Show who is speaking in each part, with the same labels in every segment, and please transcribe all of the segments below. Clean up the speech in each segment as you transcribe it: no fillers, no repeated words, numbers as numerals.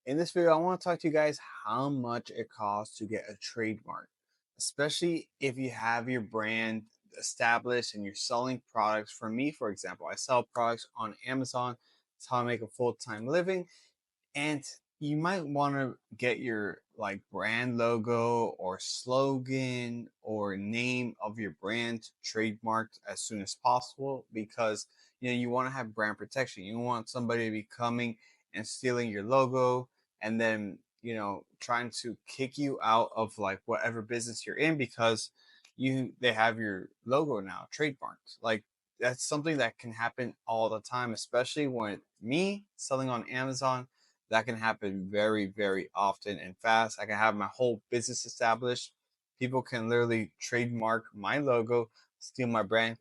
Speaker 1: In this video, I want to talk to you guys how much it costs to get a trademark, especially if you have your brand established and you're selling products. For me, for example, I sell products on Amazon. It's how I make a full-time living. And you might want to get your like brand logo or slogan or name of your brand trademarked as soon as possible because you want to have brand protection. You don't want somebody to be coming and stealing your logo and then trying to kick you out of like whatever business you're in because they have your logo now trademarked. Like that's something that can happen all the time, especially when me selling on Amazon. That can happen very, very often and fast. I can have my whole business established. People can literally trademark my logo, steal my brand,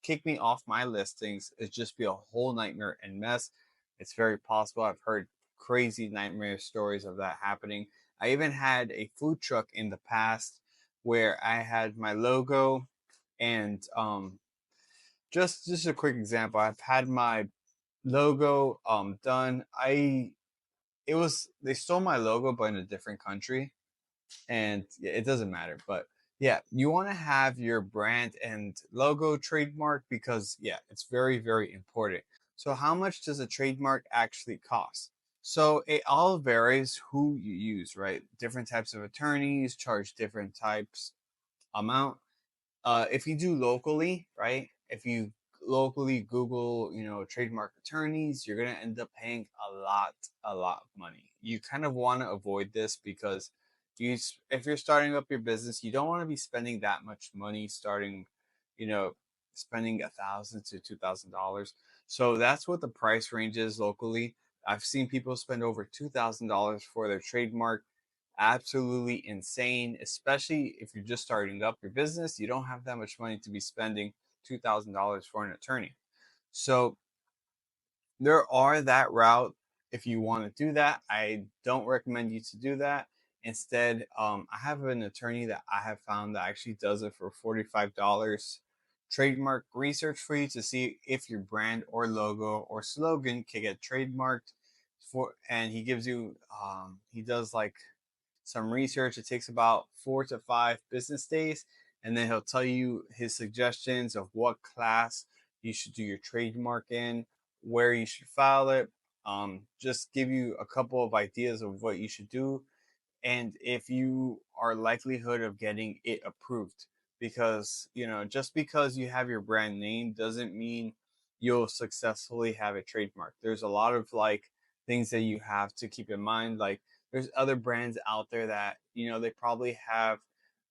Speaker 1: kick me off my listings. It'd just be a whole nightmare and mess. It's very possible. I've heard crazy nightmare stories of that happening. I even had a food truck in the past where I had my logo and just a quick example. I've had my logo done. They stole my logo but in a different country, and yeah, it doesn't matter. But yeah, you want to have your brand and logo trademark because yeah, it's very, very important. So how much does a trademark actually cost? So it all varies who you use, right? Different types of attorneys charge different types amount. If you do locally, right? If you locally Google, trademark attorneys, you're gonna end up paying a lot of money. You kind of want to avoid this because if you're starting up your business, you don't want to be spending that much money starting, you know, spending $1,000 to $2,000. So that's what the price range is locally. I've seen people spend over $2,000 for their trademark. Absolutely insane, especially if you're just starting up your business. You don't have that much money to be spending $2,000 for an attorney. So there are that route if you want to do that. I don't recommend you to do that. Instead, I have an attorney that I have found that actually does it for $45 trademark research for you to see if your brand or logo or slogan can get trademarked and he gives you he does like some research. It takes about 4 to 5 business days, and then he'll tell you his suggestions of what class you should do your trademark in, where you should file it, just give you a couple of ideas of what you should do, and if you are likelihood of getting it approved. Because just because you have your brand name doesn't mean you'll successfully have a trademark. There's a lot of like things that you have to keep in mind. Like there's other brands out there that they probably have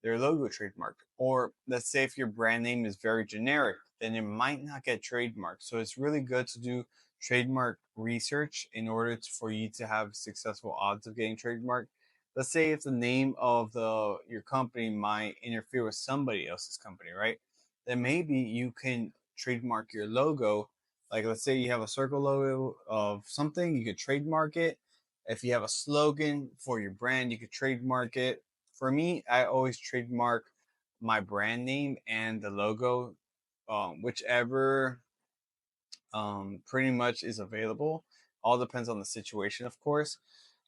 Speaker 1: their logo trademarked, or let's say if your brand name is very generic, then it might not get trademarked. So it's really good to do trademark research in order for you to have successful odds of getting trademarked. Let's say if the name of the your company might interfere with somebody else's company, right? Then maybe you can trademark your logo. Like let's say you have a circle logo of something, you could trademark it. If you have a slogan for your brand, you could trademark it. For me, I always trademark my brand name and the logo, whichever pretty much is available. All depends on the situation, of course.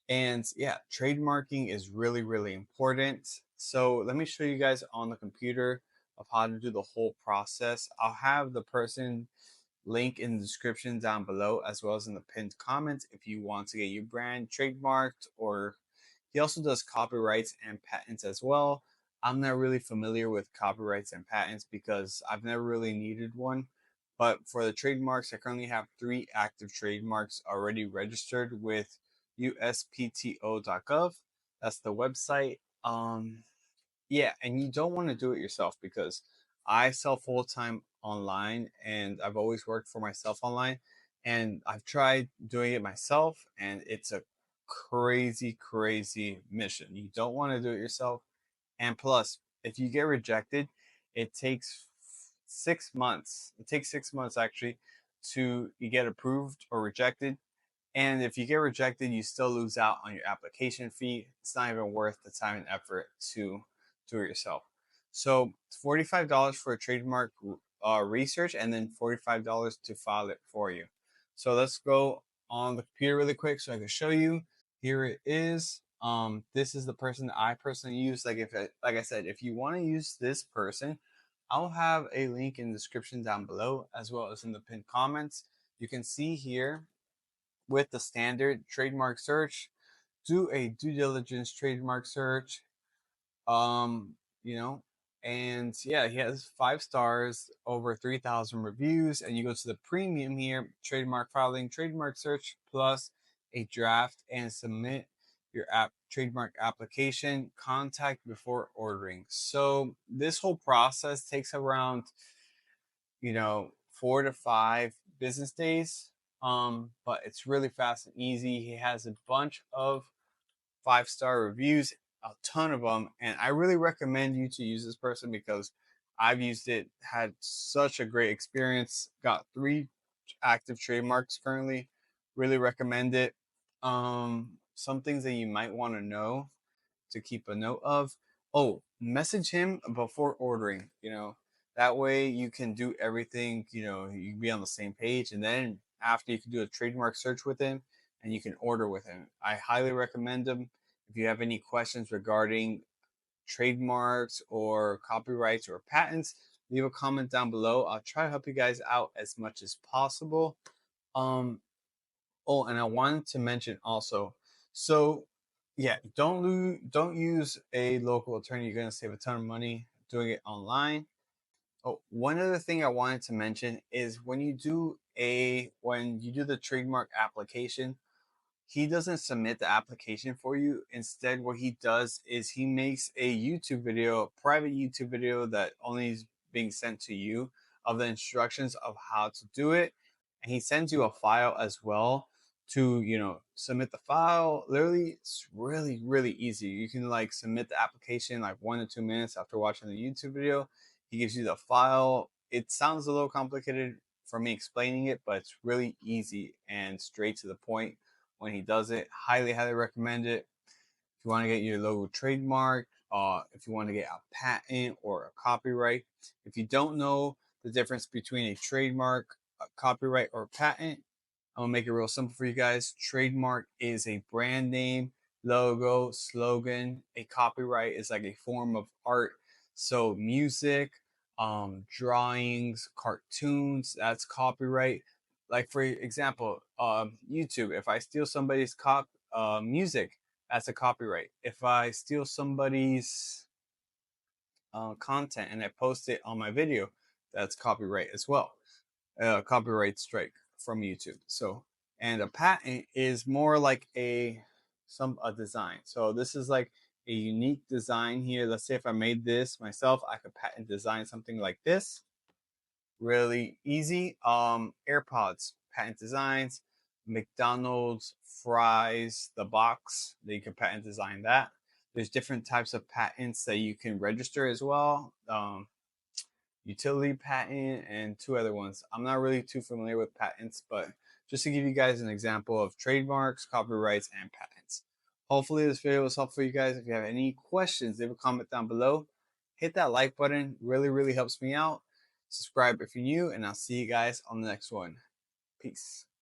Speaker 1: And yeah, trademarking is really, really important. So let me show you guys on the computer of how to do the whole process. I'll have the person link in the description down below as well as in the pinned comments if you want to get your brand trademarked. Or he also does copyrights and patents as well. I'm not really familiar with copyrights and patents because I've never really needed one. But for the trademarks, I currently have 3 active trademarks already registered with USPTO.gov. That's the website. Yeah, and you don't want to do it yourself because I sell full time online and I've always worked for myself online. And I've tried doing it myself, and it's a crazy, crazy mission. You don't want to do it yourself. And plus, if you get rejected, it takes 6 months. It takes 6 months actually to you get approved or rejected. And if you get rejected, you still lose out on your application fee. It's not even worth the time and effort to do it yourself. So it's $45 for a trademark research, and then $45 to file it for you. So let's go on the computer really quick so I can show you. Here it is. This is the person that I personally use. Like I said, if you want to use this person, I'll have a link in the description down below as well as in the pinned comments. You can see here with the standard trademark search, do a due diligence trademark search. Um, you know, and yeah, he has 5 stars, over 3,000 reviews. And you go to the premium here, trademark filing, trademark search, plus a draft and submit your trademark application, contact before ordering. So this whole process takes around 4 to 5 business days. But it's really fast and easy. He has a bunch of 5 star reviews, a ton of them, and I really recommend you to use this person because I've used it, had such a great experience, got 3 active trademarks currently. Really recommend it. Some things that you might want to know to keep a note of. Oh, message him before ordering. That way you can do everything. You can be on the same page, and then after you can do a trademark search with him, and you can order with him. I highly recommend him. If you have any questions regarding trademarks or copyrights or patents, leave a comment down below. I'll try to help you guys out as much as possible. Um, Oh, and I wanted to mention also, so yeah, don't use a local attorney. You're gonna save a ton of money doing it online. Oh, one other thing I wanted to mention is when you do the trademark application, he doesn't submit the application for you. Instead, what he does is he makes a YouTube video, a private YouTube video that only is being sent to you, of the instructions of how to do it. And he sends you a file as well to, submit the file. Literally, it's really, really easy. You can like submit the application like 1 to 2 minutes after watching the YouTube video. He gives you the file. It sounds a little complicated for me explaining it, but it's really easy and straight to the point when he does it. Highly, highly recommend it. If you want to get your logo trademark, if you want to get a patent or a copyright, if you don't know the difference between a trademark, a copyright, or a patent, I'm gonna make it real simple for you guys. Trademark is a brand name, logo, slogan. A copyright is like a form of art. So music, drawings, cartoons, that's copyright. Like for example, YouTube. If I steal somebody's music, that's a copyright. If I steal somebody's content and I post it on my video, that's copyright as well. Copyright strike from YouTube. So, and a patent is more like a design. So this is like a unique design here. Let's say if I made this myself, I could patent design something like this. Really easy. AirPods, patent designs. McDonald's fries, the box, they can patent design that. There's different types of patents that you can register as well. Utility patent and 2 other ones. I'm not really too familiar with patents, but just to give you guys an example of trademarks, copyrights, and patents. Hopefully this video was helpful for you guys. If you have any questions, leave a comment down below. Hit that like button. Really, really helps me out. Subscribe if you're new, and I'll see you guys on the next one. Peace.